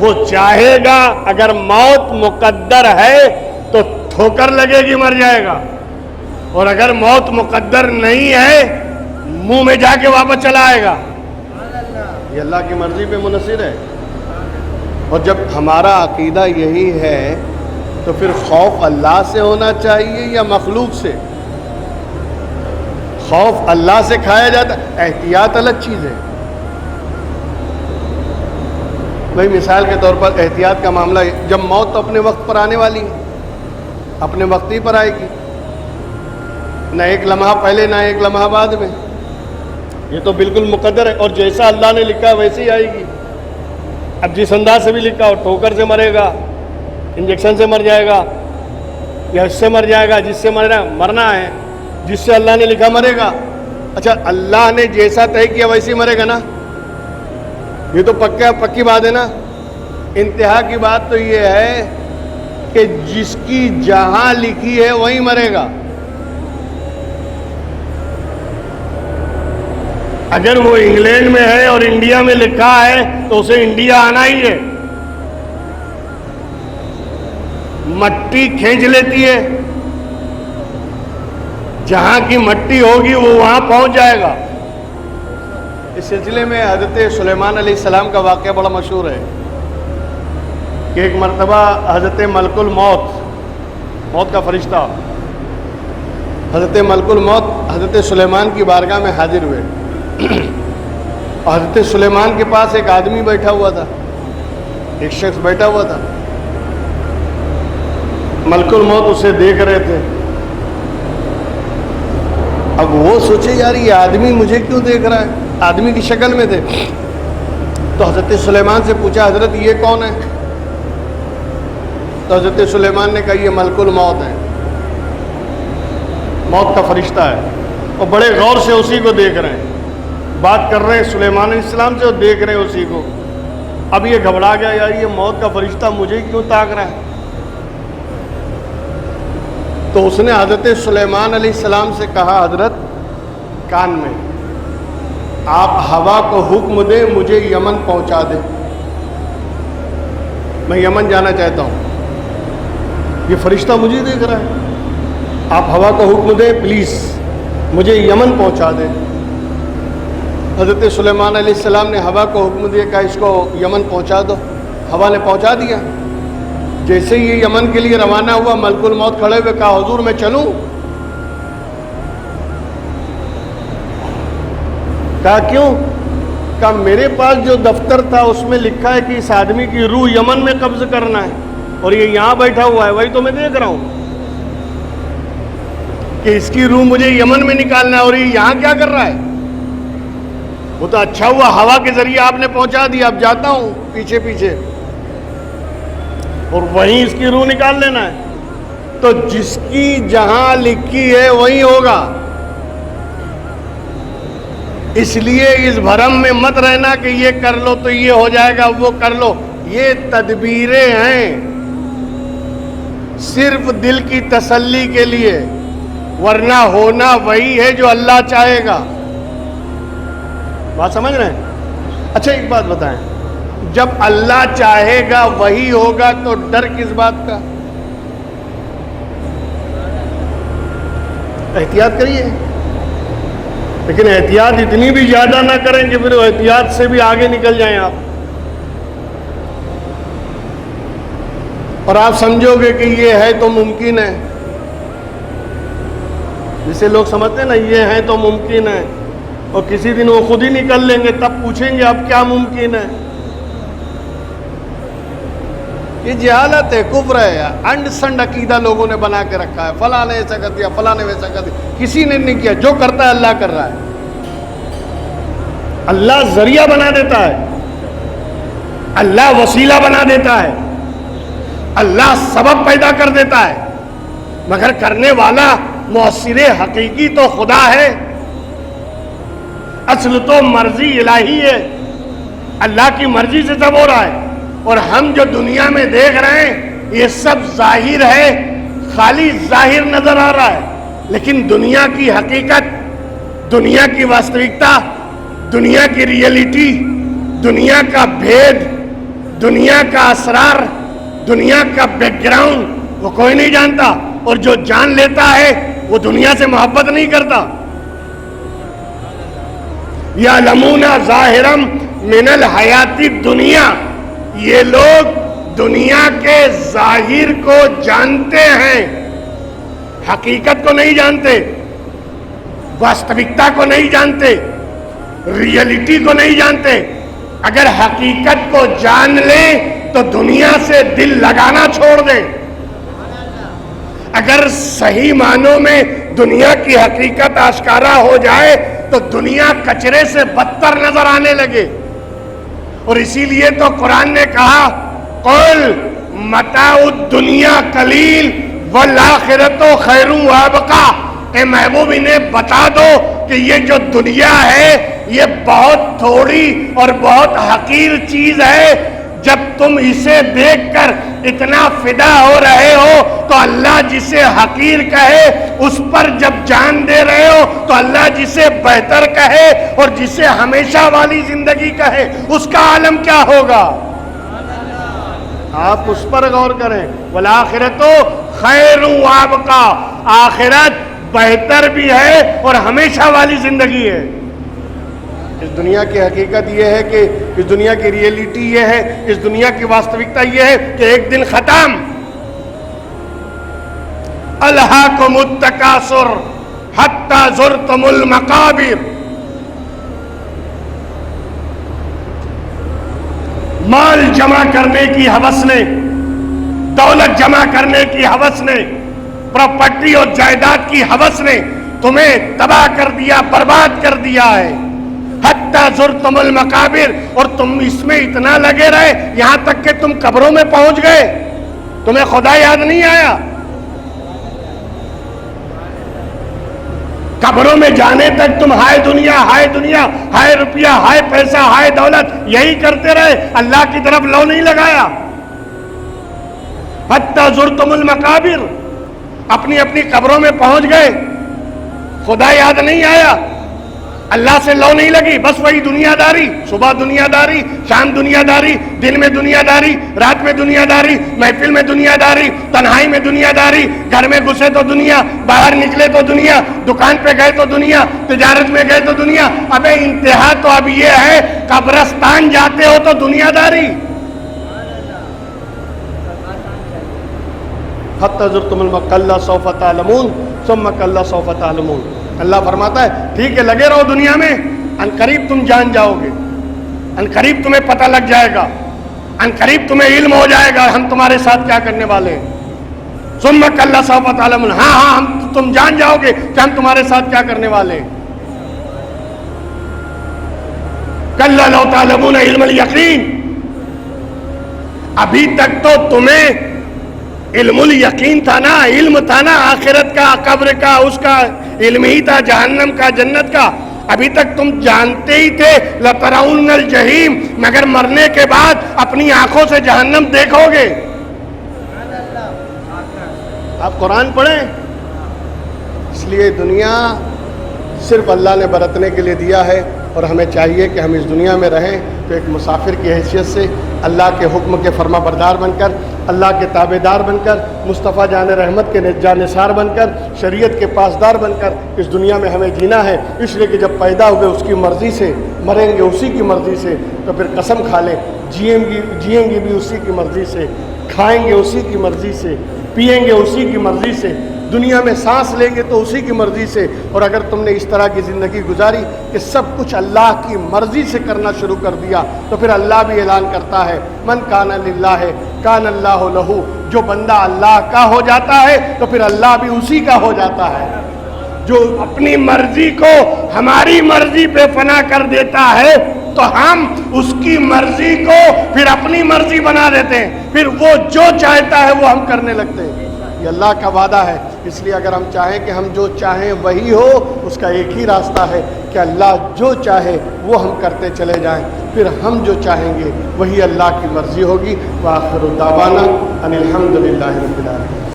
وہ چاہے گا اگر موت مقدر ہے تو ٹھوکر لگے گی مر جائے گا، اور اگر موت مقدر نہیں ہے منہ میں جا کے واپس چلا آئے گا۔ یہ اللہ کی مرضی پہ منحصر ہے۔ اور جب ہمارا عقیدہ یہی ہے تو پھر خوف اللہ سے ہونا چاہیے یا مخلوق سے؟ خوف اللہ سے کھایا جاتا ہے، احتیاط الگ چیز ہے۔ بھائی مثال کے طور پر احتیاط کا معاملہ، جب موت تو اپنے وقت پر آنے والی ہے، اپنے وقت ہی پر آئے گی، نہ ایک لمحہ پہلے نہ ایک لمحہ بعد میں، یہ تو بالکل مقدر ہے، اور جیسا اللہ نے لکھا ہے ویسے ہی آئے گی۔ اب جس انداز سے بھی لکھا ہو، ٹھوکر سے مرے گا، انجیکشن سے مر جائے گا، یا اس سے مر جائے گا، جس سے مرنا ہے، جس سے اللہ نے لکھا مرے گا۔ اچھا اللہ نے جیسا طے کیا ویسے ہی مرے گا نا، یہ تو پکی بات ہے نا۔ انتہا کی بات تو یہ ہے کہ جس کی جہاں لکھی ہے وہیں مرے گا۔ اگر وہ انگلینڈ میں ہے اور انڈیا میں لکھا ہے تو اسے انڈیا آنا ہی ہے۔ مٹی کھینچ لیتی ہے، جہاں کی مٹی ہوگی وہ وہاں پہنچ جائے گا۔ اس سلسلے میں حضرت سلیمان علیہ السلام کا واقعہ بڑا مشہور ہے کہ ایک مرتبہ حضرت ملک الموت، موت کا فرشتہ، حضرت ملک الموت حضرت سلیمان کی بارگاہ میں حاضر ہوئے، اور حضرت سلیمان کے پاس ایک آدمی بیٹھا ہوا تھا، ایک شخص بیٹھا ہوا تھا۔ ملک الموت اسے دیکھ رہے تھے۔ اب وہ سوچے یار یہ آدمی مجھے کیوں دیکھ رہا ہے، آدمی کی شکل میں تھے، تو حضرت سلیمان سے پوچھا حضرت یہ کون ہے؟ تو حضرت سلیمان نے کہا یہ ملک الموت ہے، موت کا فرشتہ ہے، اور بڑے غور سے اسی کو دیکھ رہے ہیں، بات کر رہے ہیں سلیمان علیہ السلام سے اور دیکھ رہے ہیں اسی کو۔ اب یہ گھبرا گیا یار یہ موت کا فرشتہ مجھے کیوں تاک رہا ہے؟ تو اس نے حضرت سلیمان علیہ السلام سے کہا حضرت کان میں آپ ہوا کو حکم دیں مجھے یمن پہنچا دیں، میں یمن جانا چاہتا ہوں، یہ فرشتہ مجھے دیکھ رہا ہے، آپ ہوا کو حکم دیں پلیز مجھے یمن پہنچا دیں۔ حضرت سلیمان علیہ السلام نے ہوا کو حکم دیا کہ اس کو یمن پہنچا دو، ہوا نے پہنچا دیا۔ جیسے ہی یہ یمن کے لیے روانہ ہوا ملک الموت کھڑے ہوئے کہا حضور میں چلوں؟ کہا کیوں؟ کہا میرے پاس جو دفتر تھا اس میں لکھا ہے کہ اس آدمی کی روح یمن میں قبض کرنا ہے، اور یہ یہاں بیٹھا ہوا ہے، وہی تو میں دیکھ رہا ہوں کہ اس کی روح مجھے یمن میں نکالنا ہے، اور یہ یہاں کیا کر رہا ہے؟ وہ تو اچھا ہوا ہوا کے ذریعے آپ نے پہنچا دیا، اب جاتا ہوں پیچھے پیچھے اور وہیں اس کی روح نکال لینا ہے۔ تو جس کی جہاں لکھی ہے وہیں ہوگا، اس لیے اس بھرم میں مت رہنا کہ یہ کر لو تو یہ ہو جائے گا، وہ کر لو، یہ تدبیریں ہیں صرف دل کی تسلی کے لیے، ورنہ ہونا وہی ہے جو اللہ چاہے گا۔ بات سمجھ رہے ہیں؟ اچھا ایک بات بتائیں، جب اللہ چاہے گا وہی ہوگا تو ڈر کس بات کا؟ احتیاط کریے، لیکن احتیاط اتنی بھی زیادہ نہ کریں کہ پھر احتیاط سے بھی آگے نکل جائیں آپ، اور آپ سمجھو گے کہ یہ ہے تو ممکن ہے، جسے لوگ سمجھتے ہیں نا یہ ہے تو ممکن ہے، اور کسی دن وہ خود ہی نکل لیں گے، تب پوچھیں گے اب کیا ممکن ہے؟ یہ جہالت ہے، کفر ہے، انڈ سنڈ عقیدہ لوگوں نے بنا کے رکھا ہے، فلاں نے ایسا کر دیا، فلاں نے ویسا کر دیا، کسی نے نہیں کیا، جو کرتا ہے اللہ کر رہا ہے۔ اللہ ذریعہ بنا دیتا ہے، اللہ وسیلہ بنا دیتا ہے، اللہ سبب پیدا کر دیتا ہے، مگر کرنے والا مؤثر حقیقی تو خدا ہے۔ اصل تو مرضی الہی ہے، اللہ کی مرضی سے سب ہو رہا ہے، اور ہم جو دنیا میں دیکھ رہے ہیں یہ سب ظاہر ہے، خالی ظاہر نظر آ رہا ہے، لیکن دنیا کی حقیقت، دنیا کی واستوکتا، دنیا کی ریئلٹی، دنیا کا بھید، دنیا کا اسرار، دنیا کا بیک گراؤنڈ وہ کوئی نہیں جانتا، اور جو جان لیتا ہے وہ دنیا سے محبت نہیں کرتا۔ یعلمون ظاہرا من الحیات الدنیا، یہ لوگ دنیا کے ظاہر کو جانتے ہیں، حقیقت کو نہیں جانتے، واستوکتا کو نہیں جانتے، ریئلٹی کو نہیں جانتے۔ اگر حقیقت کو جان لیں تو دنیا سے دل لگانا چھوڑ دیں۔ اگر صحیح معنوں میں دنیا کی حقیقت آشکارا ہو جائے تو دنیا کچرے سے بدتر نظر آنے لگے۔ اور اسی لیے تو قرآن نے کہا قل متاع الدنیا قلیل والآخرۃ خیر وابقیٰ، اے محبوب انہیں بتا دو کہ یہ جو دنیا ہے یہ بہت تھوڑی اور بہت حقیر چیز ہے۔ جب تم اسے دیکھ کر اتنا فدا ہو رہے ہو تو اللہ جسے حقیر کہے اس پر جب جان دے رہے ہو تو اللہ جسے بہتر کہے اور جسے ہمیشہ والی زندگی کہے اس کا عالم کیا ہوگا؟ آپ اس پر غور کریں۔ والآخرۃ خیر وابقیٰ، آخرت بہتر بھی ہے اور ہمیشہ والی زندگی ہے۔ اس دنیا کی حقیقت یہ ہے کہ اس دنیا کی ریئلٹی یہ ہے، اس دنیا کی واستوکتا یہ ہے کہ ایک دن ختم۔ الہاکم التکاثر حتی زرتم المقابر، مال جمع کرنے کی ہوس نے، دولت جمع کرنے کی ہوس نے، پراپرٹی اور جائیداد کی ہوس نے تمہیں تباہ کر دیا، برباد کر دیا ہے۔ حتی زرتم المقابر، اور تم اس میں اتنا لگے رہے یہاں تک کہ تم قبروں میں پہنچ گئے، تمہیں خدا یاد نہیں آیا۔ قبروں میں جانے تک تم ہائے دنیا، ہائے دنیا، ہائے روپیہ، ہائے پیسہ، ہائے دولت یہی کرتے رہے، اللہ کی طرف لو نہیں لگایا۔ حتی زرتم المقابر، اپنی اپنی قبروں میں پہنچ گئے، خدا یاد نہیں آیا، اللہ سے لو نہیں لگی، بس وہی دنیا داری، صبح دنیا داری، شام دنیا داری، دن میں دنیا داری، رات میں دنیا داری، محفل میں دنیا داری، تنہائی میں دنیا داری، گھر میں گھسے تو دنیا، باہر نکلے تو دنیا، دکان پہ گئے تو دنیا، تجارت میں گئے تو دنیا۔ ابے انتہا تو اب یہ ہے قبرستان جاتے ہو تو دنیا داری۔ حتی زرتم المقابر سوف تعلمون ثم کلا سوف تعلمون۔ اللہ فرماتا ہے ٹھیک ہے لگے رہو دنیا میں، ان قریب تم جان جاؤ گے، ان قریب تمہیں پتہ لگ جائے گا، ان قریب تمہیں علم ہو جائے گا ہم تمہارے ساتھ کیا کرنے والے ہیں۔ ثم کلا سوف تعلمون، ہاں تم جان جاؤ گے کہ ہم تمہارے ساتھ کیا کرنے والے ہیں۔ کلا لو تعلمون علم الیقین، ابھی تک تو تمہیں علم الیقین تھا نا، علم تھا نا آخرت کا، قبر کا، اس کا علم ہی تھا، جہنم کا، جنت کا، ابھی تک تم جانتے ہی تھے لَتَرَوْنَ الْجَحِیمَ، مگر مرنے کے بعد اپنی آنکھوں سے جہنم دیکھو گے۔ آپ قرآن پڑھیں، اس لیے دنیا صرف اللہ نے برتنے کے لیے دیا ہے، اور ہمیں چاہیے کہ ہم اس دنیا میں رہیں تو ایک مسافر کی حیثیت سے اللہ کے حکم کے فرما بردار بن کر، اللہ کے تابع دار بن کر، مصطفیٰ جان رحمت کے جانثار بن کر، شریعت کے پاسدار بن کر اس دنیا میں ہمیں جینا ہے۔ اس لیے کہ جب پیدا ہوئے اس کی مرضی سے، مریں گے اسی کی مرضی سے، تو پھر قسم کھا لیں جئیں گے بھی اسی کی مرضی سے، کھائیں گے اسی کی مرضی سے، پئیں گے اسی کی مرضی سے، دنیا میں سانس لیں گے تو اسی کی مرضی سے۔ اور اگر تم نے اس طرح کی زندگی گزاری کہ سب کچھ اللہ کی مرضی سے کرنا شروع کر دیا تو پھر اللہ بھی اعلان کرتا ہے من کان للہ کان اللہ لہو، جو بندہ اللہ کا ہو جاتا ہے تو پھر اللہ بھی اسی کا ہو جاتا ہے۔ جو اپنی مرضی کو ہماری مرضی پہ فنا کر دیتا ہے تو ہم اس کی مرضی کو پھر اپنی مرضی بنا دیتے ہیں، پھر وہ جو چاہتا ہے وہ ہم کرنے لگتے ہیں۔ یہ اللہ کا وعدہ ہے، اس لیے اگر ہم چاہیں کہ ہم جو چاہیں وہی ہو، اس کا ایک ہی راستہ ہے کہ اللہ جو چاہے وہ ہم کرتے چلے جائیں، پھر ہم جو چاہیں گے وہی اللہ کی مرضی ہوگی۔ وآخر دعوانا ان الحمد للہ رب العالمین۔